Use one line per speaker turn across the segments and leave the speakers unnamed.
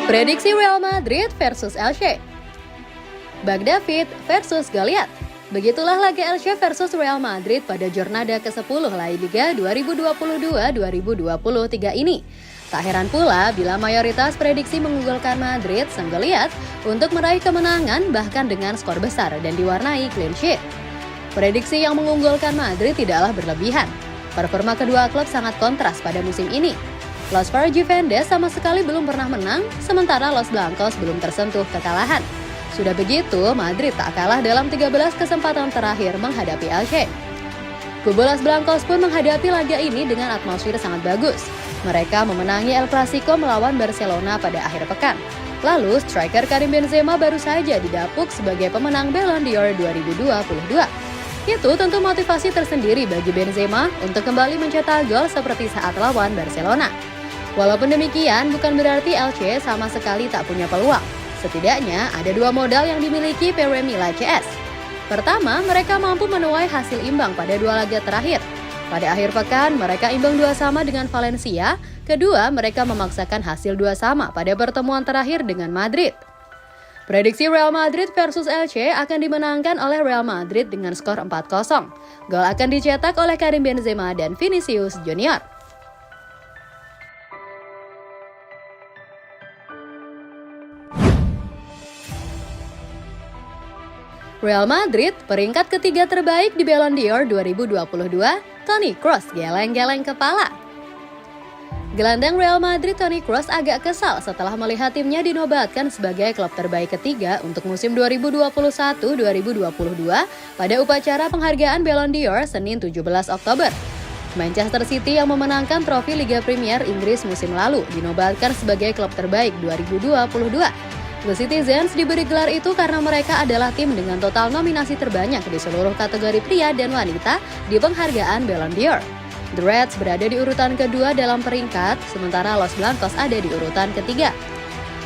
Prediksi Real Madrid versus Elche. Bagdavid versus Goliath. Begitulah laga Elche versus Real Madrid pada jornada ke-10 La Liga 2022-2023 ini. Tak heran pula bila mayoritas prediksi mengunggulkan Madrid sang Goliath untuk meraih kemenangan bahkan dengan skor besar dan diwarnai clean sheet. Prediksi yang mengunggulkan Madrid tidaklah berlebihan. Performa kedua klub sangat kontras pada musim ini. Los Verdes sama sekali belum pernah menang, sementara Los Blancos belum tersentuh kekalahan. Sudah begitu, Madrid tak kalah dalam 13 kesempatan terakhir menghadapi Elche. Kubu Los Blancos pun menghadapi laga ini dengan atmosfer sangat bagus. Mereka memenangi El Clasico melawan Barcelona pada akhir pekan. Lalu, striker Karim Benzema baru saja didapuk sebagai pemenang Ballon d'Or 2022. Itu tentu motivasi tersendiri bagi Benzema untuk kembali mencetak gol seperti saat lawan Barcelona. Walaupun demikian, bukan berarti Elche sama sekali tak punya peluang. Setidaknya ada dua modal yang dimiliki Pierre Emile CS. Pertama, mereka mampu menuai hasil imbang pada dua laga terakhir. Pada akhir pekan, mereka imbang 2-2 dengan Valencia. Kedua, mereka memaksakan hasil 2-2 pada pertemuan terakhir dengan Madrid. Prediksi Real Madrid versus Elche akan dimenangkan oleh Real Madrid dengan skor 4-0. Gol akan dicetak oleh Karim Benzema dan Vinicius Junior. Real Madrid, peringkat ketiga terbaik di Ballon d'Or 2022, Toni Kroos geleng-geleng kepala. Gelandang Real Madrid Toni Kroos agak kesal setelah melihat timnya dinobatkan sebagai klub terbaik ketiga untuk musim 2021-2022 pada upacara penghargaan Ballon d'Or Senin 17 Oktober. Manchester City yang memenangkan trofi Liga Premier Inggris musim lalu dinobatkan sebagai klub terbaik 2022. The Citizens diberi gelar itu karena mereka adalah tim dengan total nominasi terbanyak di seluruh kategori pria dan wanita di penghargaan Ballon d'Or. The Reds berada di urutan kedua dalam peringkat, sementara Los Blancos ada di urutan ketiga.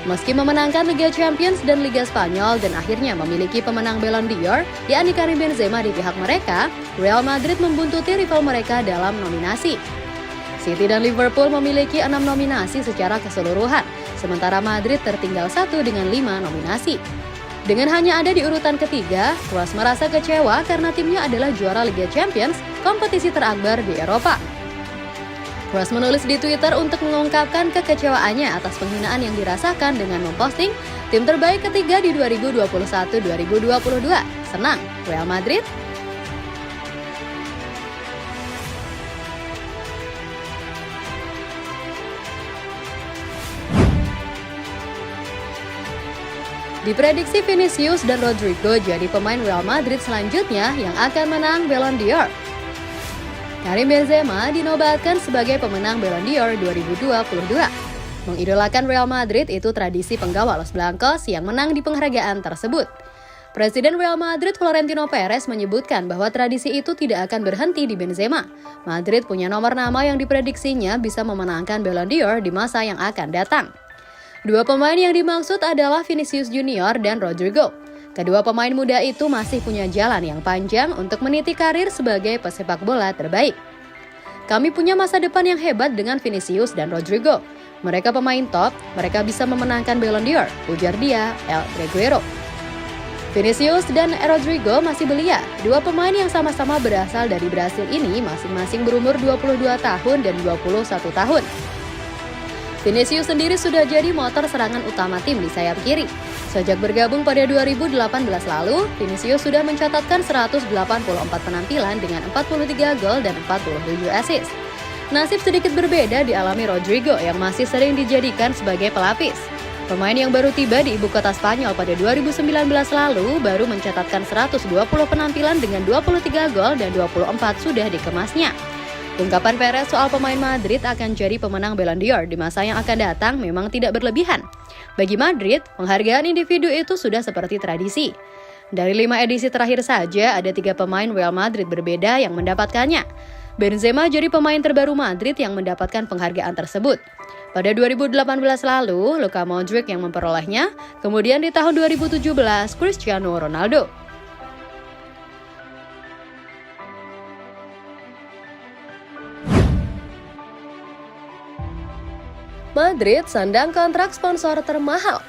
Meski memenangkan Liga Champions dan Liga Spanyol dan akhirnya memiliki pemenang Ballon d'Or, yakni Karim Benzema di pihak mereka, Real Madrid membuntuti rival mereka dalam nominasi. City dan Liverpool memiliki 6 nominasi secara keseluruhan, sementara Madrid tertinggal 1 dengan 5 nominasi. Dengan hanya ada di urutan ketiga, Kroos merasa kecewa karena timnya adalah juara Liga Champions, kompetisi terakbar di Eropa. Kroos menulis di Twitter untuk mengungkapkan kekecewaannya atas penghinaan yang dirasakan dengan memposting tim terbaik ketiga di 2021-2022. Senang, Real Madrid? Diprediksi Vinicius dan Rodrigo jadi pemain Real Madrid selanjutnya yang akan menang Ballon d'Or. Karim Benzema dinobatkan sebagai pemenang Ballon d'Or 2022. Mengidolakan Real Madrid itu tradisi penggawa Los Blancos yang menang di penghargaan tersebut. Presiden Real Madrid Florentino Perez menyebutkan bahwa tradisi itu tidak akan berhenti di Benzema. Madrid punya nomor nama yang diprediksinya bisa memenangkan Ballon d'Or di masa yang akan datang. Dua pemain yang dimaksud adalah Vinicius Junior dan Rodrigo. Kedua pemain muda itu masih punya jalan yang panjang untuk meniti karir sebagai pesepak bola terbaik. Kami punya masa depan yang hebat dengan Vinicius dan Rodrigo. Mereka pemain top, mereka bisa memenangkan Ballon d'Or, ujar dia, El Reguero. Vinicius dan Rodrigo masih belia. Dua pemain yang sama-sama berasal dari Brasil ini masing-masing berumur 22 tahun dan 21 tahun. Vinicius sendiri sudah jadi motor serangan utama tim di sayap kiri. Sejak bergabung pada 2018 lalu, Vinicius sudah mencatatkan 184 penampilan dengan 43 gol dan 47 assist. Nasib sedikit berbeda dialami Rodrigo yang masih sering dijadikan sebagai pelapis. Pemain yang baru tiba di ibu kota Spanyol pada 2019 lalu baru mencatatkan 120 penampilan dengan 23 gol dan 24 sudah dikemasnya. Ungkapan Perez soal pemain Madrid akan jadi pemenang Ballon d'Or di masa yang akan datang memang tidak berlebihan. Bagi Madrid, penghargaan individu itu sudah seperti tradisi. Dari 5 edisi terakhir saja, ada 3 pemain Real Madrid berbeda yang mendapatkannya. Benzema jadi pemain terbaru Madrid yang mendapatkan penghargaan tersebut. Pada 2018 lalu, Luka Modric yang memperolehnya, kemudian di tahun 2017, Cristiano Ronaldo. Madrid sandang kontrak sponsor termahal.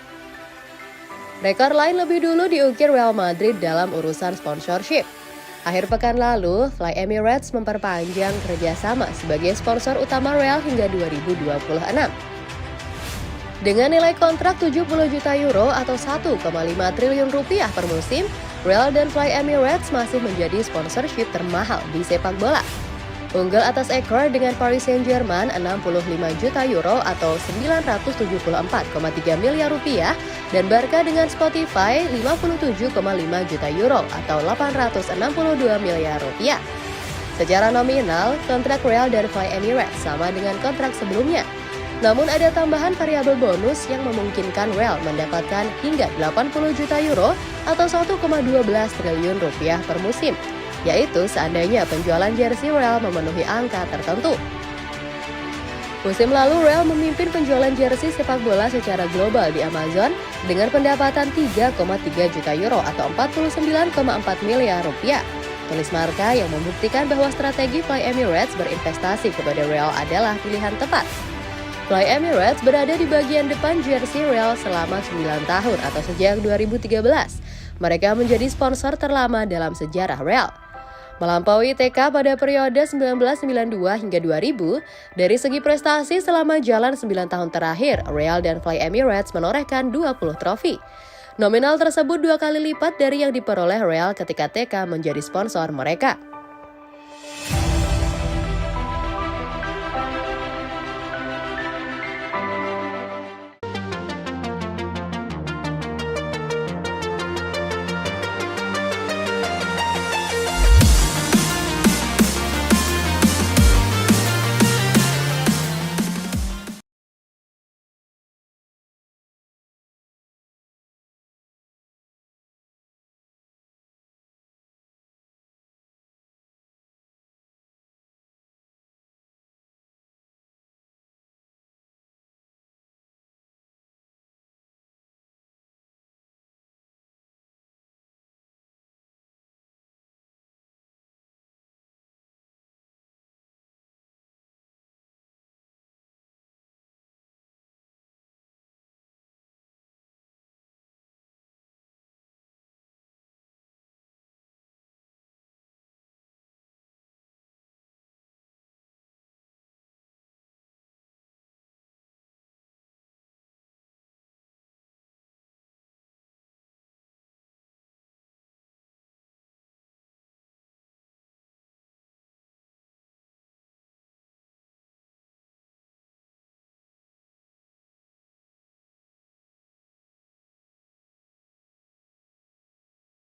Rekor lain lebih dulu diukir Real Madrid dalam urusan sponsorship. Akhir pekan lalu, Fly Emirates memperpanjang kerjasama sebagai sponsor utama Real hingga 2026. Dengan nilai kontrak 70 juta euro atau 1,5 triliun rupiah per musim, Real dan Fly Emirates masih menjadi sponsorship termahal di sepak bola. Unggul atas ekor dengan Paris Saint-Germain 65 juta euro atau 974,3 miliar rupiah dan Barca dengan Spotify 57,5 juta euro atau 862 miliar rupiah. Secara nominal, kontrak Real dan Fly Emirates sama dengan kontrak sebelumnya. Namun ada tambahan variabel bonus yang memungkinkan Real mendapatkan hingga 80 juta euro atau 1,12 triliun rupiah per musim, yaitu seandainya penjualan jersey Real memenuhi angka tertentu. Musim lalu Real memimpin penjualan jersey sepak bola secara global di Amazon dengan pendapatan 3,3 juta euro atau 49,4 miliar rupiah. Tulis Marca yang membuktikan bahwa strategi Fly Emirates berinvestasi kepada Real adalah pilihan tepat. Fly Emirates berada di bagian depan jersey Real selama 9 tahun atau sejak 2013. Mereka menjadi sponsor terlama dalam sejarah Real. Melampaui TK pada periode 1992 hingga 2000, dari segi prestasi selama jalan 9 tahun terakhir, Real dan Fly Emirates menorehkan 20 trofi. Nominal tersebut 2 kali lipat dari yang diperoleh Real ketika TK menjadi sponsor mereka.